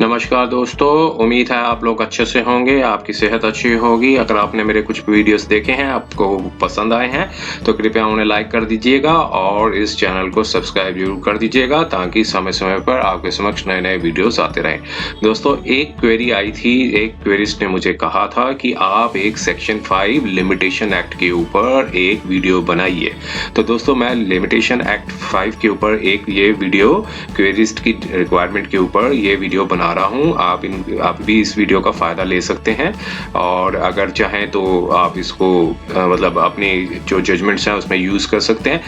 नमस्कार दोस्तों, उम्मीद है आप लोग अच्छे से होंगे, आपकी सेहत अच्छी होगी। अगर आपने मेरे कुछ वीडियोस देखे हैं, आपको पसंद आए हैं, तो कृपया उन्हें लाइक कर दीजिएगा और इस चैनल को सब्सक्राइब जरूर कर दीजिएगा ताकि समय-समय पर आपके समक्ष नए-नए वीडियोस आते रहें। दोस्तों, एक क्वेरी आई थी, एक क्वेरिस्ट ने मुझे कहा था कि आप एक सेक्शन 5 लिमिटेशन एक्ट के ऊपर एक वीडियो बनाइए। तो दोस्तों, मैं लिमिटेशन एक्ट 5 के ऊपर एक ये वीडियो क्वेरिस्ट की रिक्वायरमेंट के ऊपर ये वीडियो बना रहा हूँ। आप भी इस वीडियो का फ़ायदा ले सकते हैं और अगर चाहें तो आप इसको मतलब अपनी जो जजमेंट्स हैं उसमें यूज़ कर सकते हैं।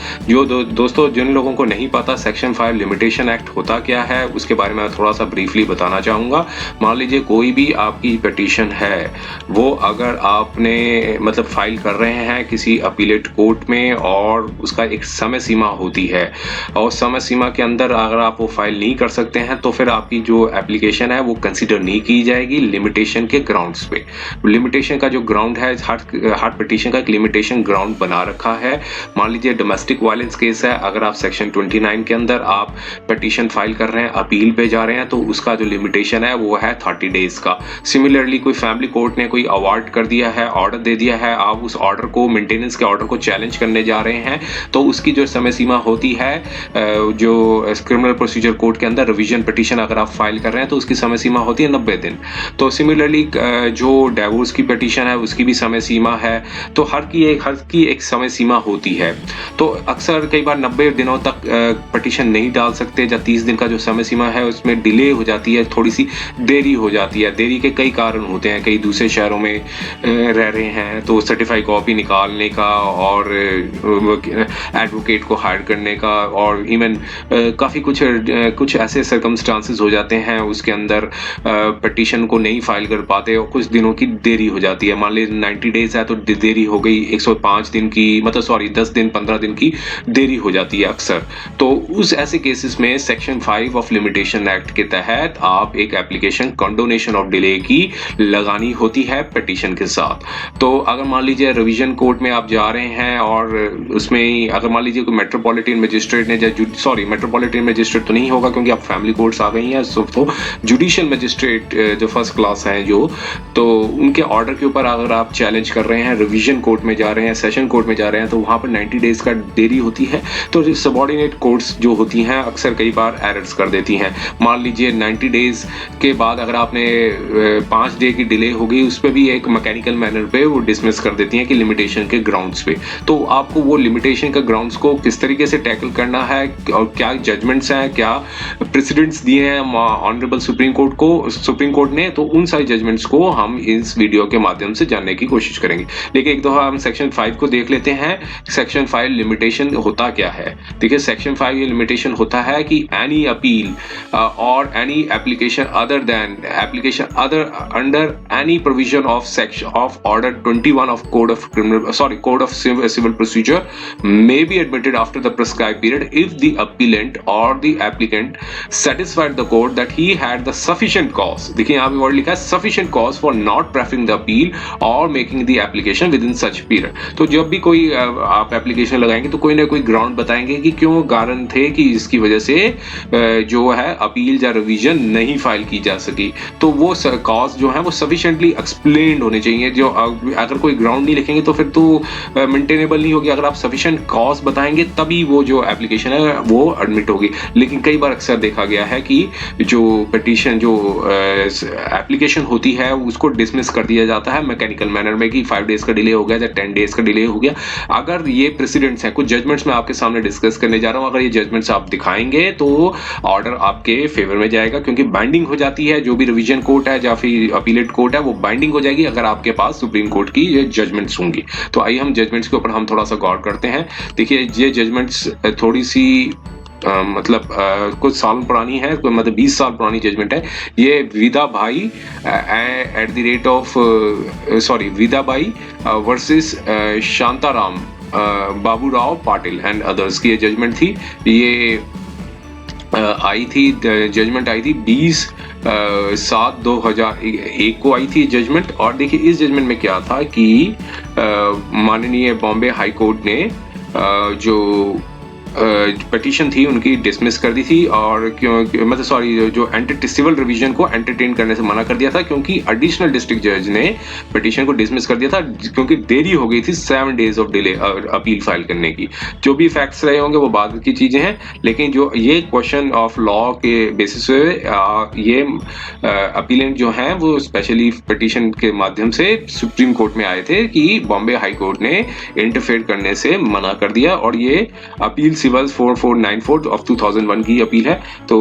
दोस्तों, जिन लोगों को नहीं पता सेक्शन 5 लिमिटेशन एक्ट होता क्या है, उसके बारे में थोड़ा सा ब्रीफली बताना चाहूँगा। मान लीजिए कोई भी आपकी पिटीशन है, वो अगर आपने मतलब फाइल कर रहे हैं किसी अपीलेट कोर्ट में और उसका एक समय सीमा होती है और समय सीमा के अंदर अगर आप वो फाइल नहीं कर सकते हैं तो फिर आपकी जो एप्लीकेशन है वो कंसीडर नहीं की जाएगी लिमिटेशन के ग्राउंड्स पे। लिमिटेशन का जो ग्राउंड है, हर पिटीशन का एक लिमिटेशन ग्राउंड बना रखा है। मान लीजिए डोमेस्टिक वायलेंस केस है, अगर आप सेक्शन 29 के अंदर आप पिटीशन फाइल कर रहे हैं, अपील पे जा रहे हैं, तो उसका जो लिमिटेशन है वो है 30 डेज का। सिमिलरली कोई फैमिली कोर्ट ने कोई अवार्ड कर दिया है, ऑर्डर दे दिया है, आप उस ऑर्डर को, मेंटेनेंस के ऑर्डर को चैलेंज करने जा रहे हैं, तो उसकी जो समय सीमा होती है, जो क्रिमिनल प्रोसीजर कोड के अंदर रिवीजन पिटीशन अगर आप फाइल कर रहे हैं तो उसकी समय सीमा होती है 90 दिन। तो सिमिलरली जो डिवोर्स की पिटीशन है उसकी भी समय सीमा है। तो हर की एक समय सीमा होती है। तो अक्सर कई बार 90 दिनों तक पिटीशन नहीं डाल सकते, या 30 दिन का जो समय सीमा है उसमें डिले हो जाती है, थोड़ी सी देरी हो जाती है। देरी के कई कारण होते हैं, कई दूसरे शहरों में रह रहे हैं तो सर्टिफाइड कॉपी निकालने का और एडवोकेट को हायर करने का, और इवन काफ़ी कुछ ऐसे सर्कमस्टांसेस हो जाते हैं उसके अंदर पिटीशन को नहीं फाइल कर पाते और कुछ दिनों की देरी हो जाती है। मान लीजिए 90 डेज है तो देरी हो गई 105 दिन की, मतलब सॉरी 10 दिन 15 दिन की देरी हो जाती है अक्सर। तो उस ऐसे केसेस में सेक्शन 5 ऑफ लिमिटेशन एक्ट के तहत आप एक एप्लीकेशन कंडोनेशन ऑफ डिले की लगानी होती है पिटीशन के साथ। तो अगर मान लीजिए रिवीजन कोर्ट में आप जा रहे हैं और उसमें अगर मान लीजिए कोई मेट्रोपॉलिटन मजिस्ट्रेट ने, मेट्रोपॉलिटन मजिस्ट्रेट तो नहीं होगा क्योंकि अब फैमिली कोर्ट्स आ गई हैं, तो जुडिशियल मजिस्ट्रेट जो फर्स्ट क्लास हैं तो उनके ऑर्डर के ऊपर अगर आप चैलेंज कर रहे हैं, रिवीजन कोर्ट में जा रहे हैं, सेशन कोर्ट में जा रहे हैं, तो वहाँ पर 90 डेज का देरी होती है। तो सबऑर्डिनेट कोर्ट्स जो होती हैं अक्सर कई बार एरर्स कर देती हैं। मान लीजिए 90 डेज के बाद अगर आपने 5 डे की डिले हो गई, उस पर भी एक मैकेनिकल मैनर पे वो डिसमिस कर देती हैं कि लिमिटेशन के ग्राउंड्स पे। तो आपको वो लिमिटेशन के ग्राउंड्स को किस तरीके से टैकल करना है और क्या जजमेंट्स हैं, क्या प्रेसिडेंट्स दिए हैं ऑनरेबल सुप्रीम कोर्ट ने, तो उन सारे जजमेंट्स को हम इस वीडियो के माध्यम से जानने की कोशिश करेंगे। लेकिन एक दफा हम सेक्शन 5 को देख लेते हैं। सेक्शन 5 लिमिटेशन होता क्या है? देखिए, सेक्शन 5 ये लिमिटेशन होता है कि एनी अपील और any application other under any provision of section of order 21 of code of civil procedure may be admitted after the prescribed period if the appellant or the applicant satisfied the court that he had the sufficient cause। देखिए यहाँ पे word लिखा है sufficient cause for not preferring the appeal or making the application within such period। तो जब भी कोई आप एप्लीकेशन लगाएंगे तो कोई ना कोई ग्राउंड बताएंगे कि क्यों कारण थे कि इसकी वजह से जो है अपील या रिवीजन नहीं फाइल की जा सकी। तो वो कॉज जो है वो सफिशिएंटली एक्सप्लेन्ड होने चाहिए। जो अगर कोई ग्राउंड नहीं लिखेंगे तो फिर तो मेंटेनेबल नहीं होगी। अगर आप सफिशिएंट कॉज बताएंगे तभी वो जो एप्लीकेशन है वो एडमिट होगी। लेकिन कई बार अक्सर देखा गया है कि जो पिटीशन जो एप्लीकेशन होती है उसको डिसमिस कर दिया जाता है मैकेनिकल मैनर में कि 5 डेज का डिले हो गया या 10 डेज का डिले हो गया। अगर ये प्रेसिडेंट्स हैं, कुछ जजमेंट्स मैं आपके सामने डिस्कस करने जा रहा हूँ, अगर ये जजमेंट्स आप दिखाएंगे तो ऑर्डर आपके फेवर में जाएगा, क्योंकि बाइंडिंग हो जाती है। जो भी रिवीजन कोर्ट है या फिर अपीलेट कोर्ट है वो बाइंडिंग हो जाएगी अगर आपके पास सुप्रीम कोर्ट की ये जजमेंट्स होंगी। तो आइए हम जजमेंट्स के ऊपर हम थोड़ा सा गौर करते हैं। देखिए, ये जजमेंट्स थोड़ी सी कुछ साल पुरानी है, मतलब 20 साल पुरानी जजमेंट है। ये विदा भाई विदा भाई versus Shantaram Baburao Patil and others की ये जजमेंट थी। ये आई थी, जजमेंट आई थी 20/7/2001 को आई थी जजमेंट। और देखिए इस जजमेंट में क्या था कि माननीय बॉम्बे हाई कोर्ट ने जो पिटीशन थी उनकी डिसमिस कर दी थी और क्यों मतलब सॉरी जो सिविल रिवीजन को एंटरटेन करने से मना कर दिया था क्योंकि एडिशनल डिस्ट्रिक्ट जज ने पिटीशन को डिसमिस कर दिया था क्योंकि देरी हो गई थी 7 days of delay appeal file करने की। जो भी फैक्ट्स रहे होंगे वो बाद की चीजें हैं, लेकिन जो ये क्वेश्चन ऑफ लॉ के बेसिस पे ये अपीलेंट जो हैं वो स्पेशली पिटीशन के माध्यम से सुप्रीम कोर्ट में आए थे कि बॉम्बे हाई कोर्ट ने इंटरफेयर करने से मना कर दिया और ये अपील सिविल 4494 ऑफ 2001 की अपील है। तो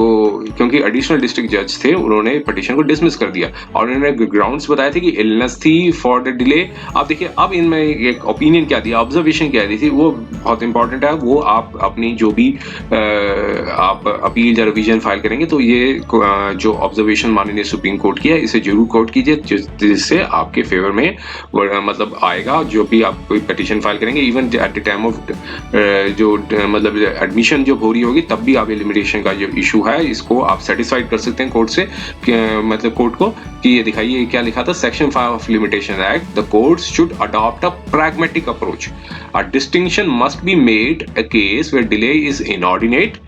क्योंकि एडिशनल डिस्ट्रिक्ट जज थे उन्होंने पिटीशन को डिसमिस कर दिया और उन्होंने ग्राउंड्स बताए थे कि इलनेस थी फॉर द डिले। आप देखिए अब इनमें एक ओपिनियन क्या दिया, ऑब्जर्वेशन क्या दी थी, वो बहुत इंपॉर्टेंट है। वो आप अपनी जो भी आप अपील या रिवीजन फाइल करेंगे तो ये जो ऑब्जर्वेशन माननीय सुप्रीम कोर्ट की है इसे जरूर कोट कीजिए जिससे आपके फेवर में मतलब आएगा जो भी आप कोई पिटीशन फाइल करेंगे। Even at the time of जो मतलब एडमिशन जब हो रही होगी तब भी आप लिमिटेशन का जो इशू है इसको आप सेटिस्फाइड कर सकते हैं कोर्ट से, मतलब कोर्ट को कि ये दिखाइए क्या लिखा था। Section 5 of limitation act, the courts should adopt a pragmatic approach. A distinction must be made a case where delay is inordinate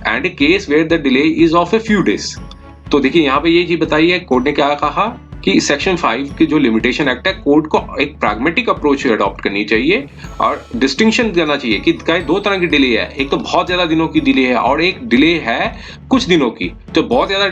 and a case where the delay is of a few days. तो देखिए यहाँ पे ये चीज बताई है court ने क्या कहा कि सेक्शन 5 के जो लिमिटेशन एक्ट है कोर्ट को एक pragmatic अप्रोच अडॉप्ट करनी चाहिए और डिस्टिंक्शन करना चाहिए कि दो तरह की डिले है, एक तो बहुत ज्यादा दिनों की डिले है और एक डिले है कुछ दिनों की। तो बहुत ज्यादा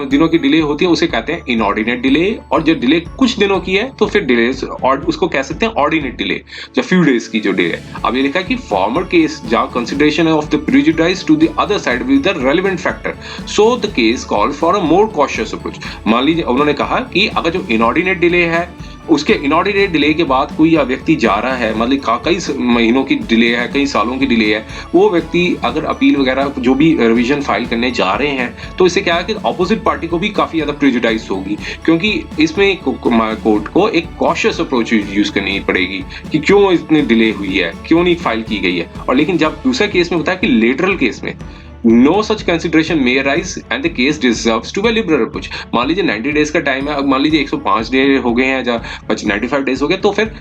दिनों की डिले होती है उसे कहते हैं इनऑर्डिनेट डिले और जो डिले कुछ दिनों की है तो फिर डिले और उसको कह सकते हैं ऑर्डिनेट डिले, जो फ्यू डेज की जो डिले है। अब ये लिखा कि फॉर्मर केस जहां consideration of the prejudice to the other side with the relevant factor, so the case call for a more cautious approach. मान लीजिए उन्होंने कहा कि अगर जो इनऑर्डिनेट डिले है उसके इनऑर्डिनेट डिले के बाद कोई व्यक्ति जा रहा है, मतलब कई महीनों की डिले है, कई सालों की डिले है, वो व्यक्ति अगर अपील वगैरह जो भी रिवीजन फाइल करने जा रहे हैं तो इससे क्या है कि ऑपोजिट पार्टी को भी काफी ज्यादा प्रेजुडाइज होगी क्योंकि इसमें कोर्ट को एक कॉशियस अप्रोच यूज करनी पड़ेगी कि क्यों इतनी डिले हुई है, क्यों नहीं फाइल की गई है। और लेकिन जब दूसरे केस में बताया कि लेटरल केस में no such consideration may arise and the case deserves to be liberal approach। मान लीजिए 90 डेज का टाइम है, अब मान लीजिए 105 डे हो गए हैं या 95 डेज हो गए तो फिर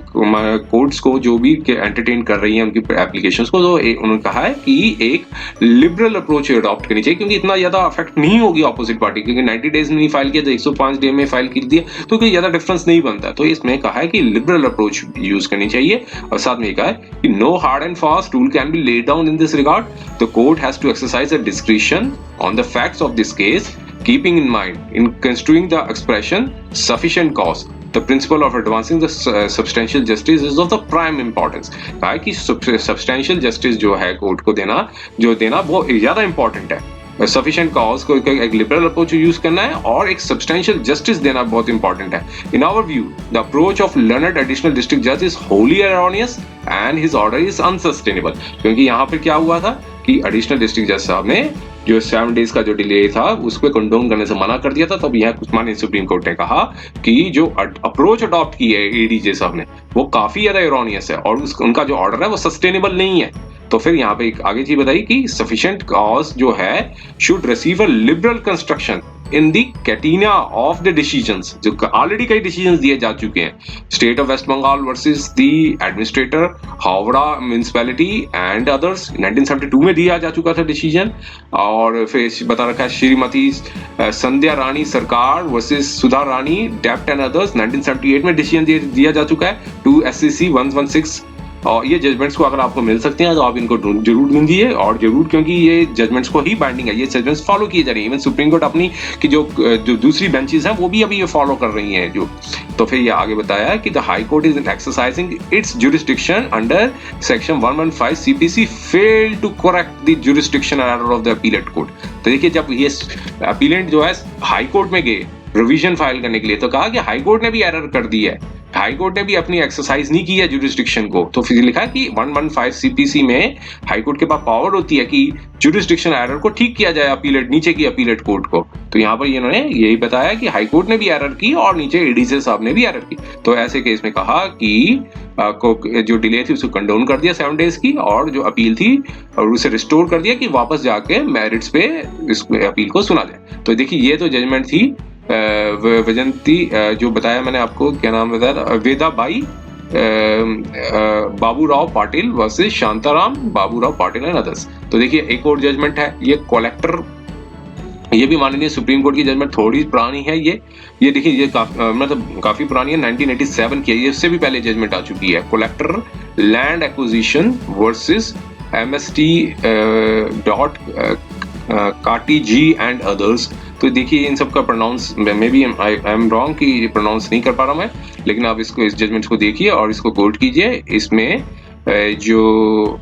कोर्ट्स को जो भी एंटरटेन कर रही हैं उनकी एप्लीकेशंस को तो उन्होंने कहा है कि एक लिबरल अप्रोच अडॉप्ट करनी चाहिए क्योंकि इतना ज्यादा अफेक्ट नहीं होगी ऑपोजिट पार्टी, क्योंकि 90 डेज में नहीं फाइल किया तो 105 डे में फाइल कर दिया तो कोई ज्यादा डिफरेंस नहीं बनता। तो इसमें कहा है कि लिबरल अप्रोच यूज करनी चाहिए और साथ में कहा है कि no hard and fast rule can be laid down in this regard, the court has to exercise a discretion on the facts of this case, keeping in mind in construing the expression sufficient cause, the principle of advancing the substantial justice is of the prime importance। कहा कि substantial justice जो है court को देना वो ज्यादा important है। Sufficient cause को एक लिबरल अप्रोच यूज करना है और एक सब्सटेंशियल जस्टिस देना बहुत इंपॉर्टेंट है। In our view the approach of learned additional district जज is wholly erroneous and his order is unsustainable. क्योंकि यहाँ पर क्या हुआ था कि एडिशनल डिस्ट्रिक्ट जज साहब ने जो 7 डेज का जो डिले था उसको कंडोम करने से मना कर दिया था। तब यह माननीय सुप्रीम कोर्ट ने कहा कि जो अप्रोच अडॉप्ट की है एडीजे साहब ने वो काफी ज्यादा एरोनियस है और उनका जो ऑर्डर है वो सस्टेनेबल नहीं है। तो फिर यहाँ पे एक आगे चीज बताई कि सफिशिएंट कॉज जो है should receive a liberal construction in the catena of the decisions, जो ऑलरेडी कई डिसीजंस दिए जा चुके हैं। State of West Bengal versus the administrator, Howrah municipality and others 1972 में दिया जा चुका था डिसीजन। और फिर बता रखा है Shrimati Sandhya Rani Sarkar versus Sudha Rani Debi and others 1978 में डिसीजन दिया जा चुका है टू SCC 116। और ये जजमेंट्स को अगर आपको मिल सकते हैं तो आप इनको जरूर ढूंढिए और जरूर, क्योंकि ये जजमेंट्स को ही बाइंडिंग है, ये जजमेंट्स फॉलो किए जा रहे हैं। इवन सुप्रीम कोर्ट अपनी की जो दूसरी बेंचेस हैं वो भी अभी ये फॉलो कर रही हैं जो। तो फिर ये आगे बताया कि the high court is exercising its jurisdiction under section 115 CPC failed to correct the jurisdiction error of the appellate court. तो देखिए जब ये अपीलेंट जो है हाई कोर्ट में गए रिवीजन फाइल करने के लिए तो कहा कि हाई कोर्ट ने भी एरर कर दी है, हाई कोर्ट ने भी अपनी एक्सरसाइज नहीं की है जुरिस्डिक्शन को। तो फिर लिखा कि 115 CPC में हाई कोर्ट के पास पावर होती है कि जुरिस्डिक्शन एरर को ठीक किया जाए अपीलेट नीचे की अपीलेट कोर्ट को। तो यहाँ पर इन्होंने यही बताया कि हाई कोर्ट ने भी एरर की और नीचे एडीजे साहब ने भी एरर की। तो ऐसे केस में कहा कि जो डिले थी उसको कंडोन कर दिया 7 डेज की और जो अपील थी और उसे रिस्टोर कर दिया कि वापस जाके मेरिट्स पे इस अपील को सुना जाए। तो देखिए ये तो जजमेंट थी वैजयंती जो बताया मैंने आपको, क्या नाम बताया, Veda Bai Baburao Patil versus Shantaram Baburao Patil and others. तो देखिए एक और जजमेंट है, ये कलेक्टर, ये भी माननीय सुप्रीम कोर्ट की जजमेंट थोड़ी पुरानी है। ये देखिए ये मतलब काफी पुरानी है, 1987 की है, ये इससे भी पहले जजमेंट आ चुकी है। Collector land acquisition versus MST dot Katiji and others. तो देखिए इन सब का pronounce may be I am wrong कि प्रोनाउंस नहीं कर पा रहा मैं, लेकिन आप इसको, इस जजमेंट को देखिए और इसको कोट कीजिए। इसमें जो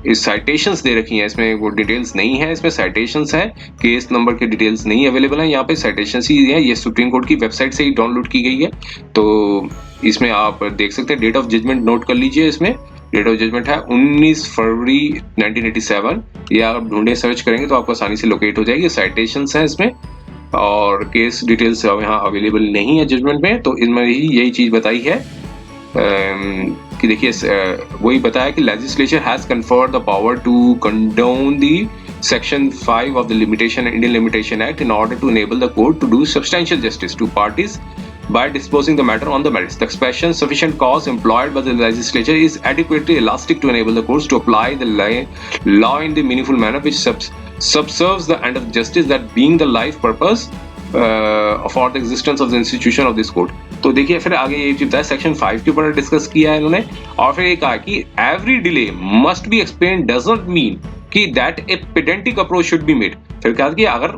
इस साइटेशंस दे रखी हैं, इसमें वो डिटेल्स नहीं है, इसमें साइटेशंस है, केस नंबर के डिटेल्स नहीं अवेलेबल है यहाँ पे, साइटेशंस ही है। ये सुप्रीम कोर्ट की वेबसाइट से ही डाउनलोड की गई है। तो इसमें आप देख सकते हैं, डेट ऑफ जजमेंट नोट कर लीजिए। इसमें डेट ऑफ जजमेंट है 19 फरवरी 1987। ये आप ढूंढे सर्च करेंगे तो आपको आसानी से लोकेट हो जाएगी। साइटेशंस है इसमें और केस डिटेल्स यहाँ अवेलेबल नहीं है जजमेंट में। तो इनमें ही यही चीज बताई है कि देखिए वही बताया कि legislature has conferred the power to condone the section 5 of the limitation Indian limitation act in order to enable the court to do substantial justice to parties by disposing the matter on the merits. The expression sufficient cause employed by the legislature is adequately elastic to enable the courts to apply the law in the meaningful manner which subserves the end of justice, that being the life purpose for the existence of the institution of this court. तो देखिए फिर आगे ये चीज है, section 5 के ऊपर discuss किया है इन्होंने और फिर ये कहा कि every delay must be explain does not mean कि that a pedantic approach should be made. फिर कहा कि अगर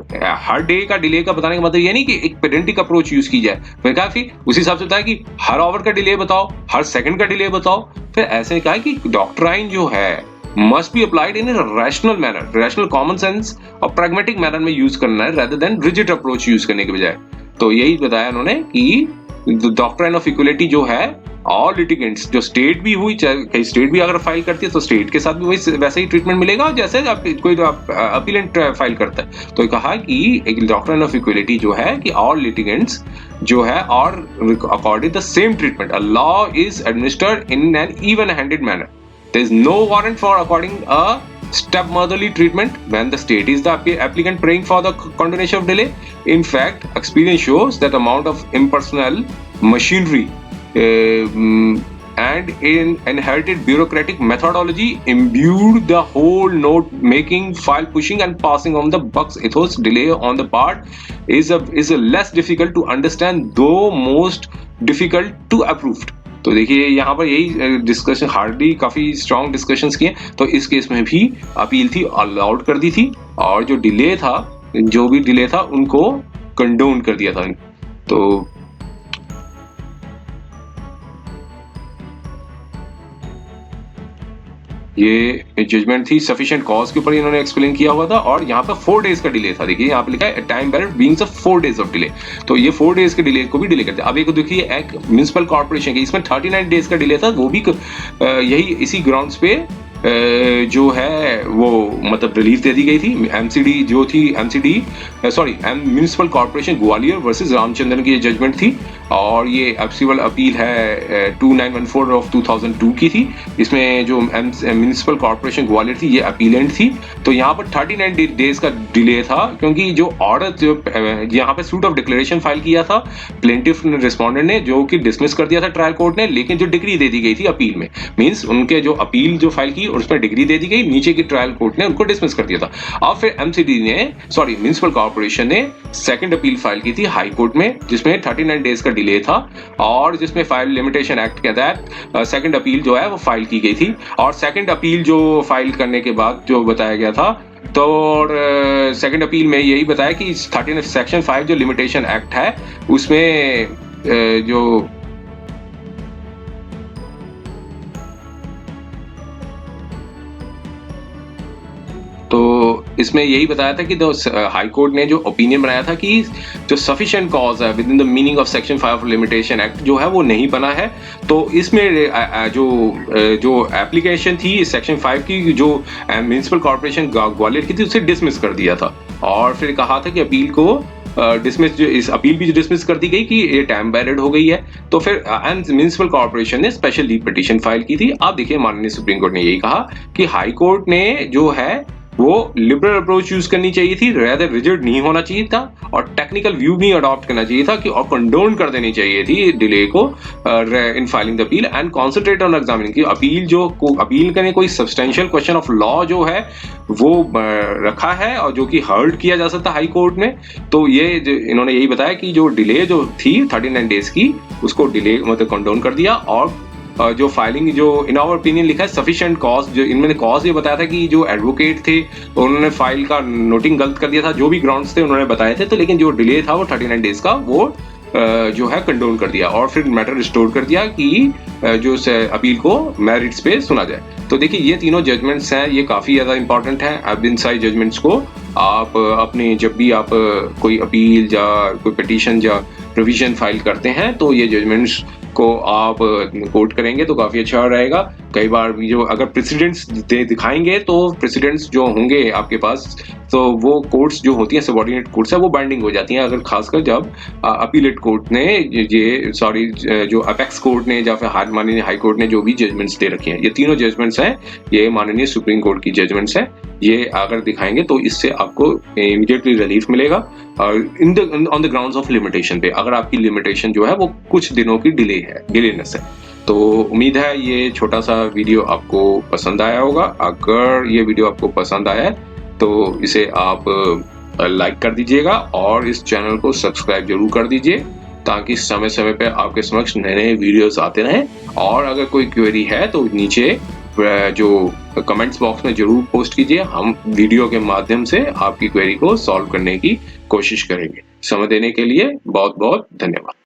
हर डे का डिले का बताने का मतलब ये नहीं कि एक पेडेंटिक अप्रोच यूज की जाए। फिर कहा फिर उसी हिसाब से बताया कि हर आवर का डिले बताओ, हर सेकंड का डिले बताओ। फिर ऐसे कहा कि डॉक्ट्राइन जो है must be applied in a rational manner, rational common sense और प्रैग्मेटिक मैनर में यूज करना है rather than rigid approach use करने के बजाय। तो यही बताया उन्होंने कि डॉक्ट्राइन ऑफ इक्वलिटी जो है ऑल लिटिगेंट्स, जो स्टेट भी हुई, चाहे स्टेट भी अगर फाइल करती है तो स्टेट के साथ भी वही वैसे ही ट्रीटमेंट मिलेगा जैसे कोई अपीलेंट फाइल करता है। तो कहा कि एक डॉक्ट्राइन ऑफ इक्वलिटी जो है कि ऑल लिटिगेंट्स जो है और according the same treatment, a law is administered in an even handed manner. There is no warrant for according a stepmotherly treatment when the state is the applicant praying for the condonation of delay. In fact, experience shows that amount of impersonal machinery and in inherited bureaucratic methodology imbued the whole note making, file pushing and passing on the buck's ethos. Delay on the part is a less difficult to understand, though most difficult to approve. तो देखिए यहाँ पर यही discussion hardly काफी strong discussions किए। तो इस case में भी अपील थी अलाउड कर दी थी और जो डिले था, जो भी डिले था उनको कंडोन कर दिया था। तो ये जजमेंट थी सफिशिएंट कॉज के ऊपर इन्होंने एक्सप्लेन किया हुआ था और यहाँ पे 4 डेज का डिले था। देखिए यहाँ पे लिखा है time barrier being 4 days of delay. तो ये 4 डेज के डिले को भी डिले करते हैं। अब एक देखिए एक म्युनिसिपल कॉर्पोरेशन की, इसमें 39 डेज का डिले था, वो भी यही इसी ग्राउंड्स पे जो है वो मतलब रिलीफ दे दी गई थी। एमसीडी जो थी, municipal corporation Gwalior versus Ramachandran की जजमेंट थी और ये सिविल अपील है 2914 ऑफ 2002 की थी। इसमें जो म्युनिसिपल कॉर्पोरेशन ग्वालियर थी ये अपीलेंट थी। तो यहाँ पर 39 डेज का डिले था क्योंकि जो ऑर्डर जो यहाँ पे सूट ऑफ डिक्लेरेशन फाइल किया था प्लेंटिफ रिस्पोंडेंट ने, जो कि डिसमिस कर दिया था ट्रायल कोर्ट ने, लेकिन जो डिग्री दे दी गई थी अपील में, मींस उनके जो अपील जो फाइल की और उसमें डिग्री दे दी गई, नीचे की ट्रायल कोर्ट ने उनको डिसमिस कर दिया था। अब फिर म्युनिसिपल कॉर्पोरेशन ने सेकंड अपील फाइल की थी हाई कोर्ट में जिसमें 39 डेज का डिले था और जिसमें फाइल लिमिटेशन एक्ट के तहत सेकंड अपील जो है वो फाइल की गई थी। और सेकंड अपील जो फाइल करने के बाद जो बताया गया था, तो सेकंड अपील में यही बताया कि 13 सेक्शन 5 जो लिमिटेशन एक्ट है उसमें जो तो इसमें यही बताया था कि हाई कोर्ट ने जो ओपिनियन बनाया था कि जो सफिशिएंट कॉज है with in the meaning of section 5 of limitation act जो है वो नहीं बना है। तो इसमें जो एप्लीकेशन थी सेक्शन 5 की जो म्युनिसिपल कॉर्पोरेशन ग्वालियर की थी उसे डिसमिस कर दिया था और फिर कहा था कि अपील को डिसमिस, जो इस अपील भी डिसमिस कर दी गई कि ये टाइम बैरियड हो गई है। तो फिर म्युनिसिपल कॉर्पोरेशन ने स्पेशल लीव पिटीशन फाइल की थी। आप देखिए माननीय सुप्रीम कोर्ट ने यही कहा कि हाई कोर्ट ने जो है वो लिबरल अप्रोच यूज करनी चाहिए थी, रेदर रिजिड नहीं होना चाहिए था और टेक्निकल व्यू भी अडॉप्ट करना चाहिए था कि और कंडोन कर देनी चाहिए थी डिले को in filing the appeal and concentrate on examining की अपील करने कोई सब्सटेंशियल क्वेश्चन ऑफ लॉ जो है वो रखा है और जो कि हर्ड किया जा सकता हाई कोर्ट में। तो ये इन्होंने यही बताया कि जो डिले जो थी 39 डेज की उसको डिले मतलब कंडोन कर दिया और जो फाइलिंग जो इन आवर ओपिनियन लिखा है सफिशिएंट कॉज, जो इनमें कॉज ये बताया था कि जो एडवोकेट थे उन्होंने फाइल का नोटिंग गलत कर दिया था, जो भी ग्राउंड्स थे उन्होंने बताए थे, तो लेकिन जो डिले था वो 39 डेज का वो जो है कंडोन कर दिया और फिर मैटर रिस्टोर कर दिया कि जो अपील को मेरिट्स पे सुना जाए। तो देखिए ये तीनों जजमेंट्स हैं, ये काफी ज्यादा इंपॉर्टेंट हैं। अब इन सारी जजमेंट्स को आप अपने जब भी आप कोई अपील या कोई पिटीशन या प्रोविजन फाइल करते हैं तो ये जजमेंट्स को आप कोट करेंगे तो काफी अच्छा रहेगा। कई बार भी जो अगर प्रेसिडेंट्स दिखाएंगे तो प्रेसिडेंट्स जो होंगे आपके पास तो वो कोर्ट्स जो होती हैं सबऑर्डिनेट कोर्ट्स है वो बाइंडिंग हो जाती हैं, अगर खासकर जब अपीलेट कोर्ट ने जो अपेक्स कोर्ट ने या फिर माननीय हाई कोर्ट ने जो भी जजमेंट्स दे रखे हैं, ये तीनों जजमेंट्स हैं, ये माननीय सुप्रीम कोर्ट की जजमेंट्स हैं, ये अगर दिखाएंगे तो इससे आपको इमीडिएटली रिलीफ मिलेगा on the grounds of limitation पे, अगर आपकी लिमिटेशन जो है वो कुछ दिनों की डिलेनेस है। तो उम्मीद है ये छोटा सा वीडियो आपको पसंद आया होगा। अगर ये वीडियो आपको पसंद आया है तो इसे आप लाइक कर दीजिएगा और इस चैनल को सब्सक्राइब जरूर कर दीजिए ताकि समय समय पे आपके समक्ष नए नए वीडियोस आते रहें। और अगर कोई क्वेरी है तो नीचे जो कमेंट्स बॉक्स में जरूर पोस्ट कीजिए, हम वीडियो के माध्यम से आपकी क्वेरी को सॉल्व करने की कोशिश करेंगे। समय देने के लिए बहुत बहुत धन्यवाद।